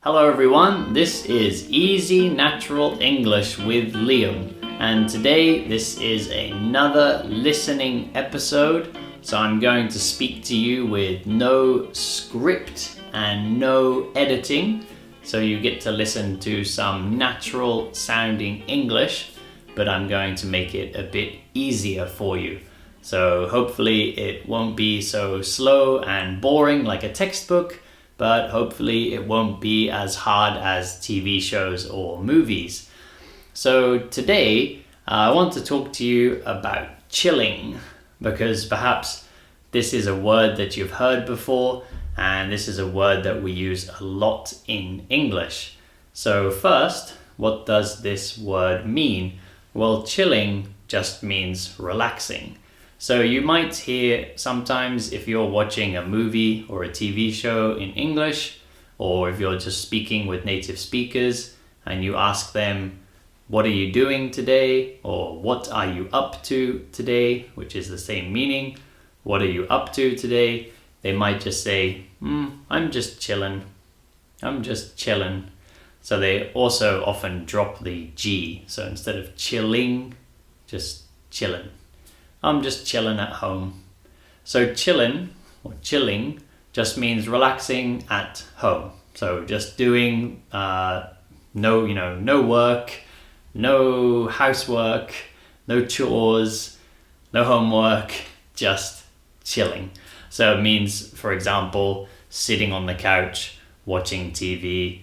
Hello everyone, this is Easy Natural English with Liam, and today this is another listening episode. So I'm going to speak to you with no script and no editing, so you get to listen to some natural sounding English, but I'm going to make it a bit easier for you. So hopefully it won't be so slow and boring like a textbook, but hopefully it won't be as hard as TV shows or movies. So today I want to talk to you about chilling, because perhaps this is a word that you've heard before, and this is a word that we use a lot in English. So first, what does this word mean? Well, chilling just means relaxing. So you might hear sometimes if you're watching a movie or a TV show in English, or if you're just speaking with native speakers and you ask them, what are you doing today? Or what are you up to today? Which is the same meaning. What are you up to today? They might just say, I'm just chilling. I'm just chilling. So they also often drop the G. So instead of chilling, just chilling. I'm just chilling at home. So chilling or chilling just means relaxing at home. So just doing no work, no housework, no chores, no homework, just chilling. So it means, for example, sitting on the couch, watching TV,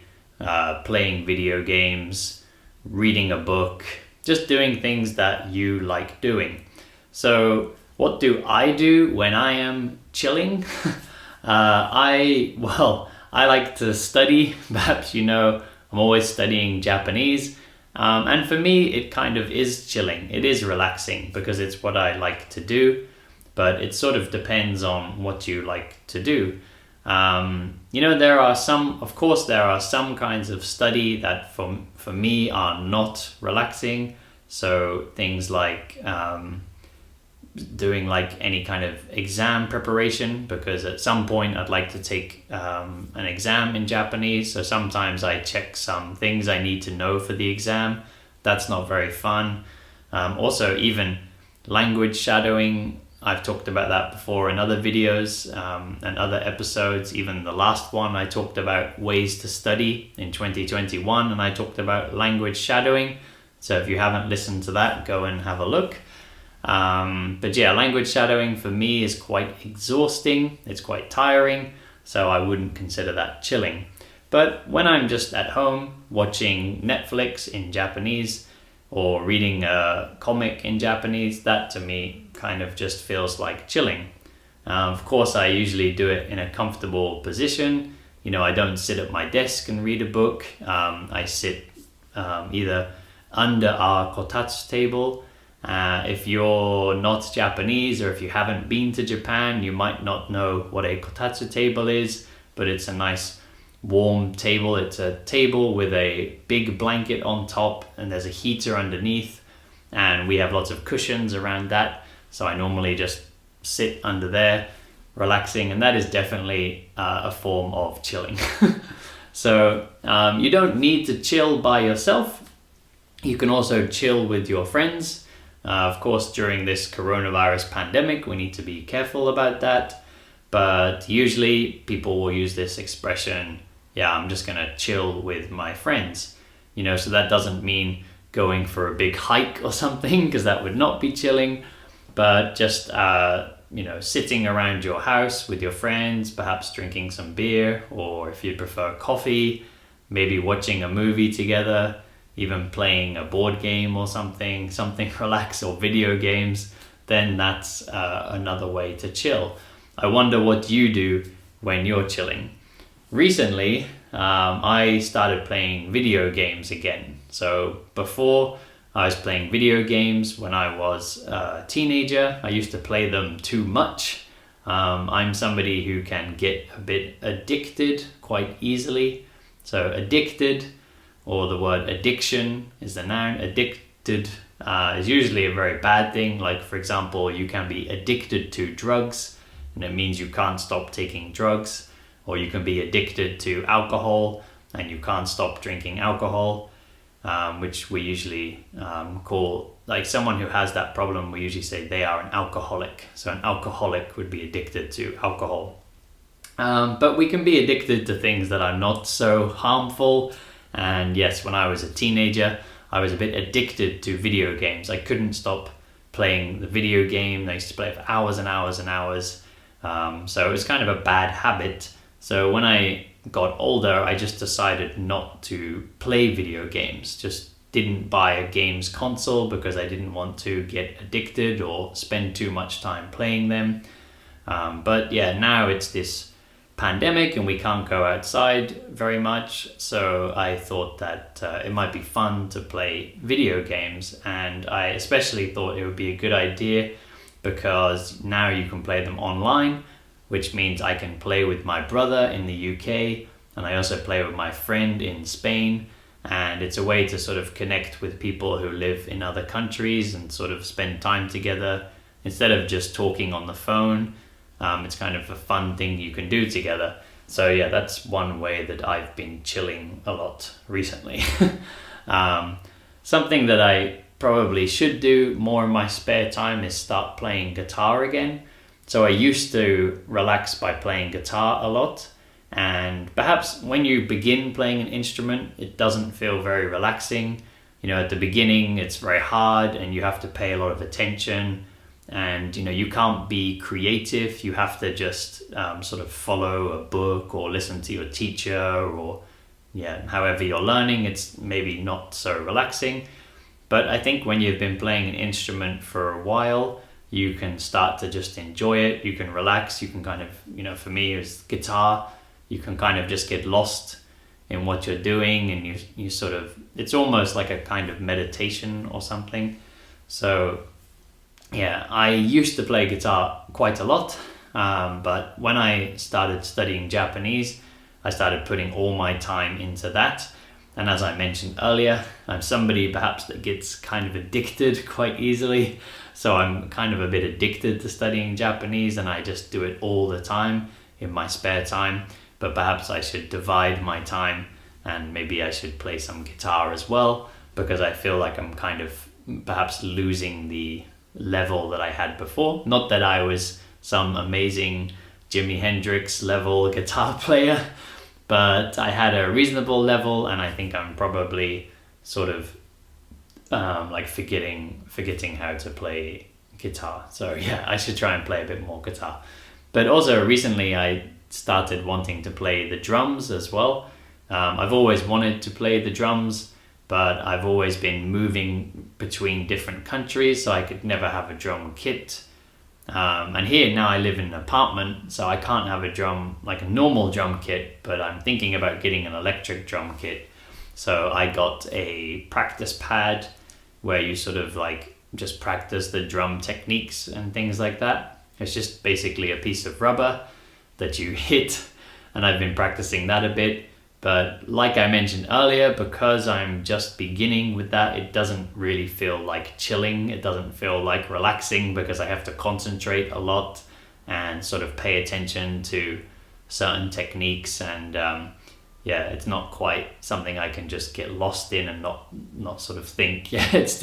playing video games, reading a book, just doing things that you like doing. So what do I do when I am chilling? I like to study. Perhaps you know I'm always studying Japanese. And for me, it kind of is chilling. It is relaxing because it's what I like to do. But it sort of depends on what you like to do. There are some kinds of study that for me are not relaxing. So things like doing like any kind of exam preparation, because at some point I'd like to take an exam in Japanese. So sometimes I check some things I need to know for the exam. That's not very fun. Also, even language shadowing. I've talked about that before in other videos and other episodes. Even the last one, I talked about ways to study in 2021, and I talked about language shadowing. So if you haven't listened to that, go and have a look. But yeah, language shadowing for me is quite exhausting. It's quite tiring, so I wouldn't consider that chilling. But when I'm just at home watching Netflix in Japanese or reading a comic in Japanese, that to me kind of just feels like chilling. Of course, I usually do it in a comfortable position. I don't sit at my desk and read a book. I sit either under our kotatsu table. If you're not Japanese, or if you haven't been to Japan, you might not know what a kotatsu table is, but it's a nice warm table. It's a table with a big blanket on top, and there's a heater underneath, and we have lots of cushions around that. So I normally just sit under there, relaxing, and that is definitely a form of chilling. So you don't need to chill by yourself. You can also chill with your friends. Of course, during this coronavirus pandemic, we need to be careful about that. But usually people will use this expression, I'm just going to chill with my friends. So that doesn't mean going for a big hike or something, because that would not be chilling. But just, sitting around your house with your friends, perhaps drinking some beer, or if you prefer coffee, maybe watching a movie together, even playing a board game or something relaxed, or video games, then that's another way to chill. I wonder what you do when you're chilling. Recently, I started playing video games again. So before, I was playing video games when I was a teenager. I used to play them too much. I'm somebody who can get a bit addicted quite easily. So addicted, or the word addiction is the noun. Addicted is usually a very bad thing. Like, for example, you can be addicted to drugs, and it means you can't stop taking drugs. Or you can be addicted to alcohol, and you can't stop drinking alcohol, which we usually call, like someone who has that problem, we usually say they are an alcoholic. So an alcoholic would be addicted to alcohol. But we can be addicted to things that are not so harmful. And yes, when I was a teenager, I was a bit addicted to video games. I couldn't stop playing the video game. I used to play for hours and hours and hours. So it was kind of a bad habit. So when I got older, I just decided not to play video games. Just didn't buy a games console because I didn't want to get addicted or spend too much time playing them. But yeah, now it's this pandemic and we can't go outside very much, so I thought that it might be fun to play video games, and I especially thought it would be a good idea because now you can play them online, which means I can play with my brother in the UK, and I also play with my friend in Spain, and it's a way to sort of connect with people who live in other countries and sort of spend time together instead of just talking on the phone. It's kind of a fun thing you can do together. So yeah, that's one way that I've been chilling a lot recently. Something that I probably should do more in my spare time is start playing guitar again. So I used to relax by playing guitar a lot, and perhaps when you begin playing an instrument, it doesn't feel very relaxing. You know, at the beginning it's very hard and you have to pay a lot of attention. And you can't be creative. You have to just sort of follow a book or listen to your teacher, or however you're learning. It's maybe not so relaxing, but I think when you've been playing an instrument for a while, you can start to just enjoy it. You can relax. You can kind of, for me, it's guitar. You can kind of just get lost in what you're doing, and you sort of, it's almost like a kind of meditation or something. So yeah, I used to play guitar quite a lot, but when I started studying Japanese, I started putting all my time into that. And as I mentioned earlier, I'm somebody perhaps that gets kind of addicted quite easily. So I'm kind of a bit addicted to studying Japanese, and I just do it all the time in my spare time. But perhaps I should divide my time, and maybe I should play some guitar as well, because I feel like I'm kind of perhaps losing the level that I had before. Not that I was some amazing Jimi Hendrix level guitar player, but I had a reasonable level, and I think I'm probably sort of like forgetting how to play guitar. So yeah, I should try and play a bit more guitar. But also recently I started wanting to play the drums as well. I've always wanted to play the drums, but I've always been moving between different countries, so I could never have a drum kit. And here now I live in an apartment, so I can't have a drum, like a normal drum kit, but I'm thinking about getting an electric drum kit. So I got a practice pad where you sort of like just practice the drum techniques and things like that. It's just basically a piece of rubber that you hit, and I've been practicing that a bit. But like I mentioned earlier, because I'm just beginning with that, it doesn't really feel like chilling. It doesn't feel like relaxing, because I have to concentrate a lot and sort of pay attention to certain techniques. And it's not quite something I can just get lost in and not sort of think. Yeah, it's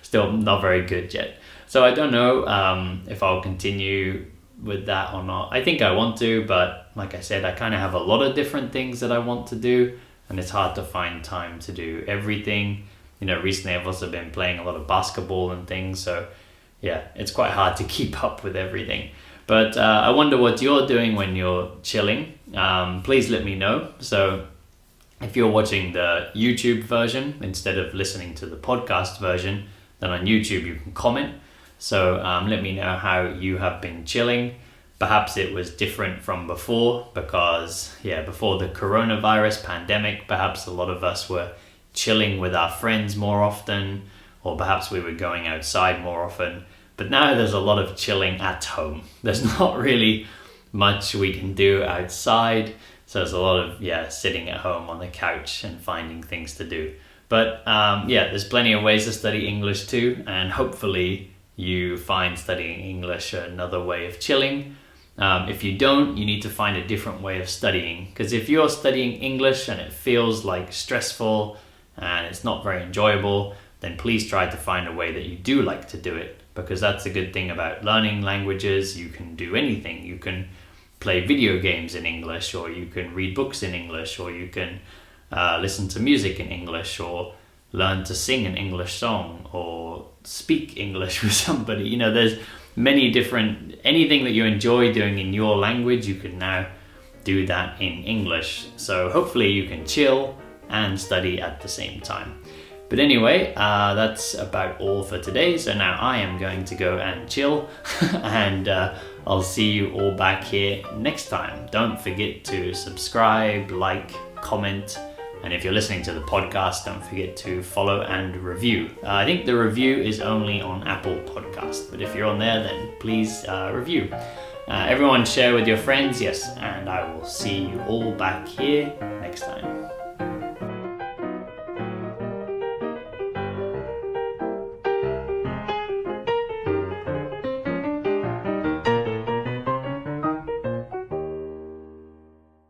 still not very good yet. So I don't know if I'll continue with that or not. I think I want to, but like I said, I kind of have a lot of different things that I want to do, and it's hard to find time to do everything. Recently I've also been playing a lot of basketball and things, so yeah, it's quite hard to keep up with everything. But I wonder what you're doing when you're chilling. Please let me know. So if you're watching the YouTube version instead of listening to the podcast version, then on YouTube you can comment. So let me know how you have been chilling. Perhaps it was different from before, because before the coronavirus pandemic, perhaps a lot of us were chilling with our friends more often, or perhaps we were going outside more often. But now there's a lot of chilling at home. There's not really much we can do outside. So there's a lot of sitting at home on the couch and finding things to do. But there's plenty of ways to study English too, and hopefully you find studying English another way of chilling. If you don't, you need to find a different way of studying, because if you're studying English and it feels like stressful and it's not very enjoyable, then please try to find a way that you do like to do it, because that's a good thing about learning languages. You can do anything. You can play video games in English, or you can read books in English, or you can listen to music in English, or learn to sing an English song, or speak English with somebody. You know, there's many different, anything that you enjoy doing in your language, you can now do that in English. So hopefully you can chill and study at the same time. But anyway, that's about all for today. So now I am going to go and chill and I'll see you all back here next time. Don't forget to subscribe, like, comment, and if you're listening to the podcast, don't forget to follow and review. I think the review is only on Apple Podcast, but if you're on there, then please review. Everyone share with your friends, yes, and I will see you all back here next time.